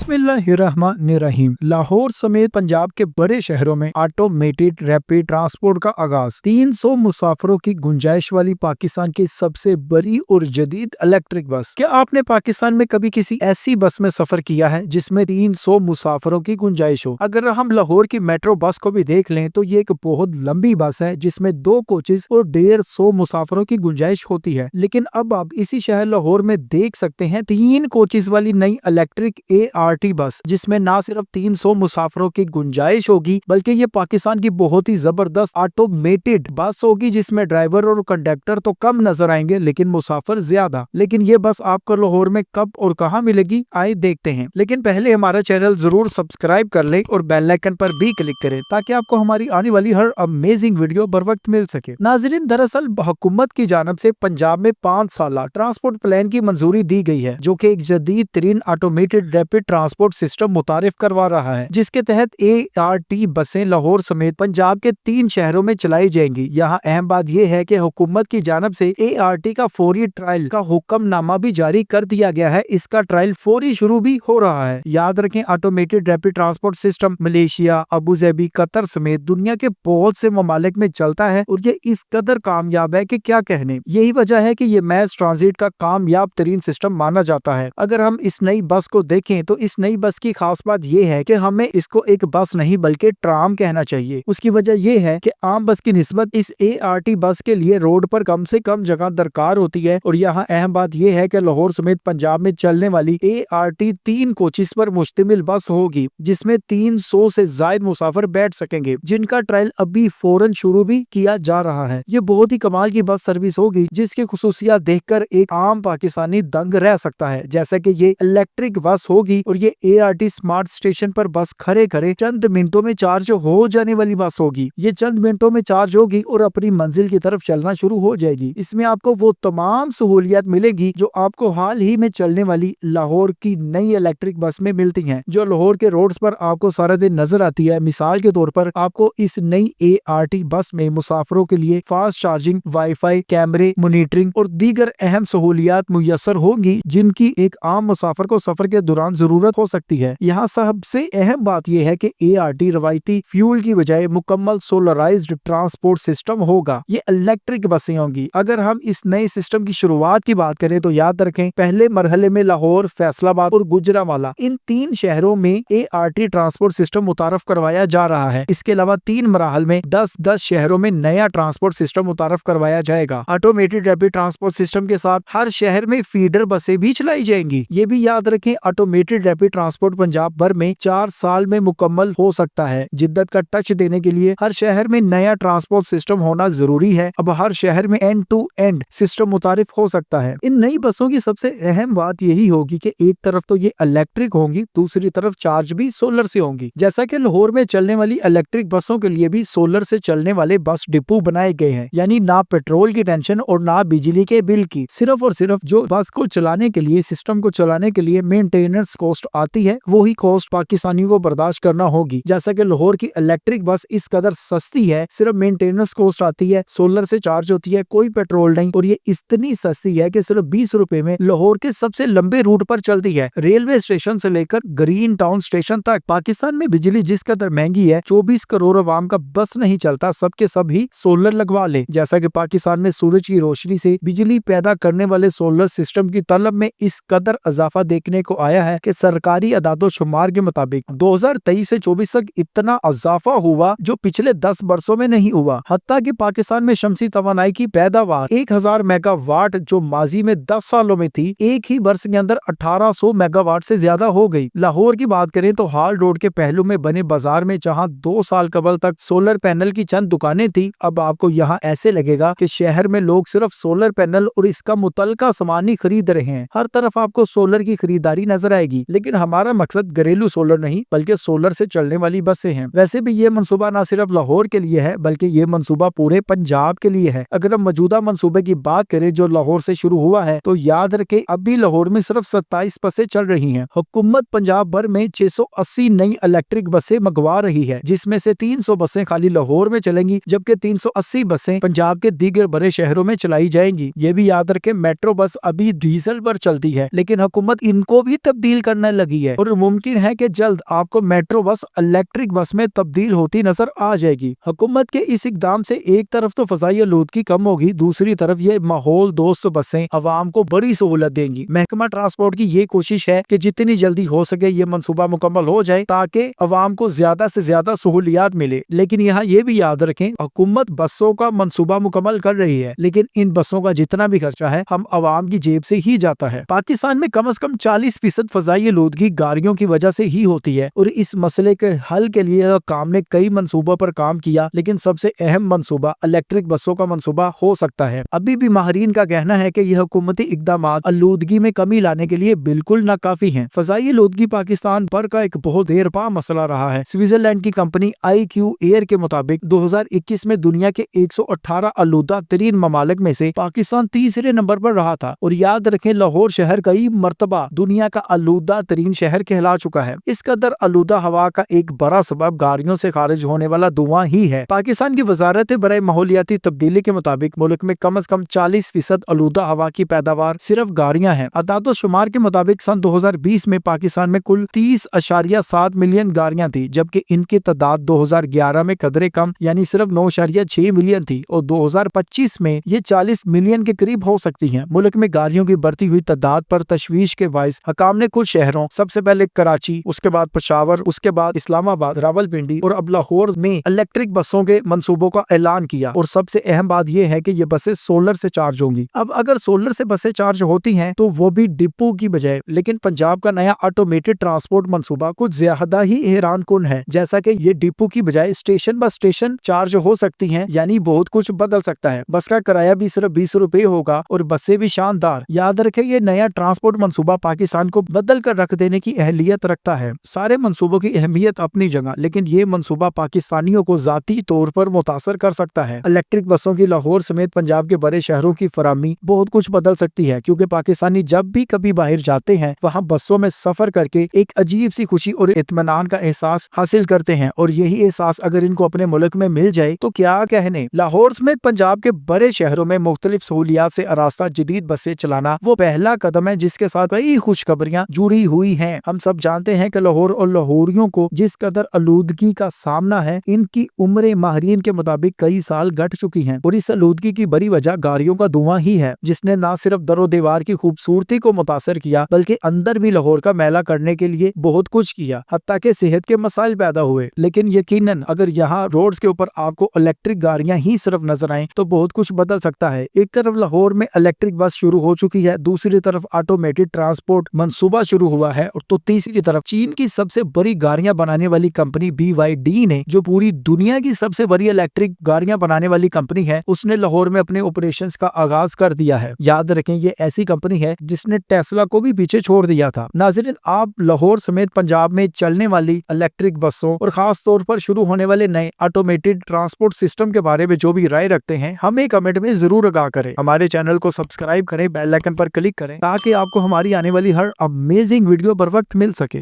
बिस्मिल्लाहिर्रहमानिर्रहीम। लाहौर समेत पंजाब के बड़े शहरों में ऑटोमेटेड रैपिड ट्रांसपोर्ट का आगाज। 300 मुसाफिरों की गुंजाइश वाली पाकिस्तान की सबसे बड़ी और जदीद इलेक्ट्रिक बस। क्या आपने पाकिस्तान में कभी किसी ऐसी बस में सफर किया है जिसमें 300 मुसाफिरों की गुंजाइश हो? अगर हम लाहौर की मेट्रो बस को भी देख लें तो ये एक बहुत लंबी बस है जिसमें 2 कोचेस और 150 मुसाफिरों की गुंजाइश होती है। लेकिन अब आप इसी शहर लाहौर में देख सकते हैं 3 कोचेस वाली नई इलेक्ट्रिक ART बस, जिसमें ना सिर्फ 300 मुसाफिरों की गुंजाइश होगी बल्कि ये पाकिस्तान की बहुत ही जबरदस्त ऑटोमेटेड बस होगी जिसमें ड्राइवर और कंडक्टर तो कम नजर आएंगे लेकिन मुसाफिर ज्यादा। लेकिन ये बस आपको लाहौर में कब और कहां मिलेगी, आइए देखते हैं। लेकिन पहले हमारा चैनल जरूर सब्सक्राइब कर लें और बेल आइकन पर भी क्लिक करें ताकि आपको हमारी आने वाली हर अमेजिंग वीडियो बर वक्त मिल सके। नाजरीन, दरअसल हुकूमत की जानब से पंजाब में 5 साल ट्रांसपोर्ट प्लान की मंजूरी दी गई है जो कि एक जदीद तरीन ऑटोमेटेड रैपिड ट्रांसपोर्ट सिस्टम मुतारिफ करवा रहा है, जिसके तहत ART बसें लाहौर समेत पंजाब के 3 शहरों में चलाई जाएंगी। यहाँ अहम बात यह है कि हुकूमत की जानब से ART का फौरी ट्रायल का हुक्मनामा भी जारी कर दिया गया है। इसका ट्रायल फौरी शुरू भी हो रहा है। याद रखें, automated rapid transport system Malaysia, Abu Dhabi, Qatar समेत दुनिया के बहुत से ममालिक में चलता है और ये इस कदर कामयाब है कि क्या कहने। यही वजह है कि ये मैस ट्रांजिट का कामयाब तरीन सिस्टम माना जाता है। अगर हम इस नई बस को देखें तो इस नई बस की खास बात यह है कि हमें इसको एक बस नहीं बल्कि ट्राम कहना चाहिए। उसकी वजह यह है कि आम बस की निस्बत इस ART बस के लिए रोड पर कम से कम जगह दरकार होती है। और यहाँ अहम बात यह है कि लाहौर समेत पंजाब में चलने वाली ART 3 कोचेस पर मुश्तमिल बस होगी जिसमें 300 से ज्यादा मुसाफिर बैठ सकेंगे, जिनका ट्रायल अभी फौरन शुरू भी किया जा रहा है। ये बहुत ही कमाल की बस सर्विस होगी जिसकी खुसूसियात देखकर एक आम पाकिस्तानी दंग रह सकता है। जैसे कि ये इलेक्ट्रिक बस होगी और ये ART स्मार्ट स्टेशन पर बस खड़े खड़े चंद मिनटों में चार्ज हो जाने वाली बस होगी। ये चंद मिनटों में चार्ज होगी और अपनी मंजिल की तरफ चलना शुरू हो जाएगी। इसमें आपको वो तमाम सहूलियत मिलेगी जो आपको हाल ही में चलने वाली लाहौर की नई इलेक्ट्रिक बस में मिलती हैं, जो लाहौर के रोड्स पर आपको सारा दिन नजर आती है। मिसाल के तौर पर आपको इस नई ART बस में मुसाफिरों के लिए फास्ट चार्जिंग, वाईफाई, कैमरे, मॉनिटरिंग और दीगर अहम सहूलियत मुयसर होंगी जिनकी एक आम मुसाफिर को सफर के दौरान जरूरत हो सकती है। यहाँ सबसे अहम बात यह है कि ART रवायती फ्यूल की बजाय मुकम्मल सोलराइज्ड ट्रांसपोर्ट सिस्टम होगा। ये इलेक्ट्रिक बसें होंगी। अगर हम इस नए सिस्टम की शुरुआत की बात करें तो याद रखें, पहले मरहले में लाहौर, फैसलाबाद और गुजरावाला, इन 3 शहरों में ART ट्रांसपोर्ट सिस्टम मुतारफ करवाया जा रहा है। इसके अलावा 3 मराहल में 10-10 शहरों में नया ट्रांसपोर्ट सिस्टम मुतारफ करवाया जाएगा। ऑटोमेटेड रैपिड ट्रांसपोर्ट सिस्टम के साथ हर शहर में फीडर बसें भी चलाई जाएंगी। ये भी याद रखें, ऑटोमेटेड रैपिड ट्रांसपोर्ट पंजाब भर में 4 साल में मुकम्मल हो सकता है। जिद्दत का टच देने के लिए हर शहर में नया ट्रांसपोर्ट सिस्टम होना जरूरी है। अब हर शहर में एंड टू एंड सिस्टम मुतारिफ हो सकता है। इन नई बसों की सबसे अहम बात यही होगी कि एक तरफ तो ये इलेक्ट्रिक होंगी, दूसरी तरफ चार्ज भी सोलर से होंगी। जैसा कि लाहौर में चलने वाली इलेक्ट्रिक बसों के लिए भी सोलर से चलने वाले बस डिपो बनाए गए हैं, यानी ना पेट्रोल की टेंशन और ना बिजली के बिल की। सिर्फ और सिर्फ जो बस को चलाने के लिए, सिस्टम को चलाने के लिए मेंटेनेंस कॉस्ट आती है, वही कॉस्ट पाकिस्तानियों को बर्दाश्त करना होगी। जैसा कि लाहौर की इलेक्ट्रिक बस इस कदर सस्ती है, सिर्फ मेंटेनेंस कॉस्ट आती है, सोलर से चार्ज होती है, कोई पेट्रोल नहीं, और ये इतनी सस्ती है कि सिर्फ 20 रुपए में लाहौर के सबसे लंबे रूट पर चलती है। रेलवे स्टेशन से लेकर ग्रीन टाउन स्टेशन तक। पाकिस्तान में बिजली जिस कदर महंगी है, 24 करोड़ अवाम का बस नहीं चलता सबके सब ही सोलर लगवा ले। जैसा कि पाकिस्तान में सूरज की रोशनी से बिजली पैदा करने वाले सोलर सिस्टम की तलब में इस कदर इजाफा देखने को आया है कि सरकारी अदादो शुमार के मुताबिक 2023 से 24 तक इतना इजाफा हुआ जो पिछले 10 वर्षों में नहीं हुआ। हत्ता कि पाकिस्तान में शमसी तवानाई की पैदावार 1000 मेगावाट जो माजी में 10 सालों में थी, एक ही वर्ष के अंदर 1800 मेगावाट से ज्यादा हो गई। लाहौर की बात करें तो हाल रोड के पहलू में बने बाजार में जहां 2 साल कबल तक सोलर पैनल की चंद दुकानें थी, अब आपको यहाँ ऐसे लगेगा कि शहर में लोग सिर्फ सोलर पैनल और इसका मुतलका सामान ही खरीद रहे हैं। हर तरफ आपको सोलर की खरीदारी नजर आएगी। लेकिन हमारा मकसद घरेलू सोलर नहीं बल्कि सोलर से चलने वाली बसें हैं। वैसे भी ये मंसूबा न सिर्फ लाहौर के लिए है बल्कि ये मंसूबा पूरे पंजाब के लिए है। अगर हम मौजूदा मंसूबे की बात करें जो लाहौर से शुरू हुआ है तो याद रखें अभी लाहौर में सिर्फ 27 बसें चल रही हैं। हुकूमत पंजाब भर में 680 नई इलेक्ट्रिक बसें मंगवा रही है, जिसमें से 300 बसें खाली लाहौर में चलेंगी जबकि 380 बसें पंजाब के दीगर बड़े शहरों में चलाई जाएंगी। ये भी याद रखें, मेट्रो बस अभी डीजल पर चलती है लेकिन हुकूमत इनको भी तब्दील करने लगी है और मुमकिन है कि जल्द आपको मेट्रो बस इलेक्ट्रिक बस में तब्दील होती नजर आ जाएगी। हुकूमत के इस इकदाम से एक तरफ तो फजाई आलूदगी कम होगी, दूसरी तरफ ये माहौल दोस्त बसें अवाम को बड़ी सहूलत देंगी। महकमा ट्रांसपोर्ट की ये कोशिश है कि जितनी जल्दी हो सके ये मंसूबा मुकम्मल हो जाए ताकि अवाम को ज्यादा से ज्यादा सहूलियात मिले। लेकिन यहाँ ये भी याद रखें, हुकूमत बसों का मंसूबा मुकम्मल कर रही है, लेकिन इन बसों का जितना भी खर्चा है हम अवाम की जेब से ही जाता है। पाकिस्तान में कम से कम 40% फजाई आलूदगी गाड़ियों की वजह से ही होती है और इस मसले के हल के लिए काम ने कई मंसूबों पर काम किया, लेकिन सबसे अहम मंसूबा इलेक्ट्रिक बसों का मंसूबा हो सकता है। अभी भी माहिरीन का कहना है कि यह हुकूमती इक़दामात आलूदगी में कमी लाने के लिए बिल्कुल नाकाफी हैं। फजाई आलूदगी पाकिस्तान पर का एक बहुत देर पा मसला रहा है। स्विट्जरलैंड की कंपनी IQ एयर के मुताबिक 2021 में दुनिया के 118 आलूदा तरीन ममालिक में से पाकिस्तान तीसरे नंबर पर रहा था। और याद रखें, लाहौर शहर कई मर्तबा दुनिया का आलूदा तरीन शहर कहला चुका है। इस कदर आलूदा हवा का एक बड़ा सबब गाड़ियों से खारिज होने वाला धुआं ही है। पाकिस्तान की वजारत बराए माहौलियाती तब्दीली के मुताबिक मुल्क में कम से कम 40% आलूदा हवा की पैदावार सिर्फ गाड़ियां हैं। अदाद शुमार के मुताबिक सन 2020 में पाकिस्तान में कुल 30.7 मिलियन गाड़ियां थी, जबकि इनकी तादाद 2011 में कदरे कम यानी सिर्फ 9.6 मिलियन थी और 2025 में ये 40 मिलियन के करीब हो सकती हैं। मुल्क में गाड़ियों की बढ़ती हुई तादाद पर तशवीश के बाइस हकाम ने कुछ शहरों, सबसे पहले कराची, उसके बाद पेशावर, उसके बाद इस्लामाबाद, रावलपिंडी और अब लाहौर में इलेक्ट्रिक बसों के मंसूबों का ऐलान किया। और सबसे अहम बात यह है कि ये बसें सोलर से चार्ज होंगी। अब अगर सोलर से बसें चार्ज होती हैं तो वो भी डिपो की बजाय, लेकिन पंजाब का नया ऑटोमेटेड ट्रांसपोर्ट मंसूबा कुछ ज्यादा ही हैरान कुन है। जैसा कि ये डिपो की बजाय स्टेशन ब स्टेशन चार्ज हो सकती हैं, यानी बहुत कुछ बदल सकता है। बस का किराया भी सिर्फ 20 रुपए होगा और बसें भी शानदार। याद रखें, ये नया ट्रांसपोर्ट मंसूबा पाकिस्तान को बदल कर रख देने की अहलियत रखता है। सारे मंसूबों की अहमियत अपनी जगह, लेकिन ये मंसूबा पाकिस्तानियों को जाती तौर पर मुतासर कर सकता है। इलेक्ट्रिक बसों की लाहौर समेत पंजाब के बड़े शहरों की फराहमी बहुत कुछ बदल सकती है, क्योंकि पाकिस्तानी जब भी कभी बाहर जाते हैं वहाँ बसों में सफर करके एक अजीब सी खुशी और इत्मीनान का एहसास हासिल करते हैं। और यही एहसास अगर इनको अपने मुल्क में मिल जाए तो क्या कहने। लाहौर समेत पंजाब के बड़े शहरों में मुख्तलिफ सहूलियात से आरास्ता जदीद बसें चलाना वो पहला कदम है जिसके साथ कई खुशखबरियां जुड़ी हुई हैं। हम सब जानते हैं कि लाहौर और लाहौरियों को जिस कदर आलूदगी का सामना है, इनकी उम्र माहिरीन के मुताबिक कई साल घट चुकी है और इस आलूदगी की बड़ी वजह गाड़ियों का धुआं ही है, जिसने न सिर्फ दरो दीवार की खूबसूरती को मुतासर किया बल्कि अंदर भी लाहौर का मैला करने के लिए बहुत कुछ किया, हत्ता के सेहत के मसाइल पैदा हुए। लेकिन यकीनन अगर यहाँ रोड्स के ऊपर आपको इलेक्ट्रिक गाड़ियां ही सिर्फ नजर आए तो बहुत कुछ बदल सकता है। एक तरफ लाहौर में इलेक्ट्रिक बस शुरू हो चुकी है, दूसरी तरफ ऑटोमेटेड ट्रांसपोर्ट मंसूबा शुरू हुआ है और तो तीसरी तरफ चीन की सबसे बड़ी गाड़ियां बनाने वाली कंपनी BYD ने, जो पूरी दुनिया की सबसे बड़ी इलेक्ट्रिक गाड़ियां बनाने वाली कंपनी है, उसने लाहौर में अपने ऑपरेशंस का आगाज कर दिया है। याद रखें, ये ऐसी कंपनी है जिसने टेस्ला को भी पीछे छोड़ दिया था। नाज़रीन, आप लाहौर समेत पंजाब में चलने वाली इलेक्ट्रिक बसों और खास तौर पर शुरू होने वाले नए ऑटोमेटेड ट्रांसपोर्ट सिस्टम के बारे में जो भी राय रखते हैं, हमें कमेंट में जरूर आगाह करें। हमारे चैनल को सब्सक्राइब करें, बेल आइकन पर क्लिक करें ताकि आपको हमारी आने वाली हर अमेजिंग वीडियो बर वक्त मिल सके।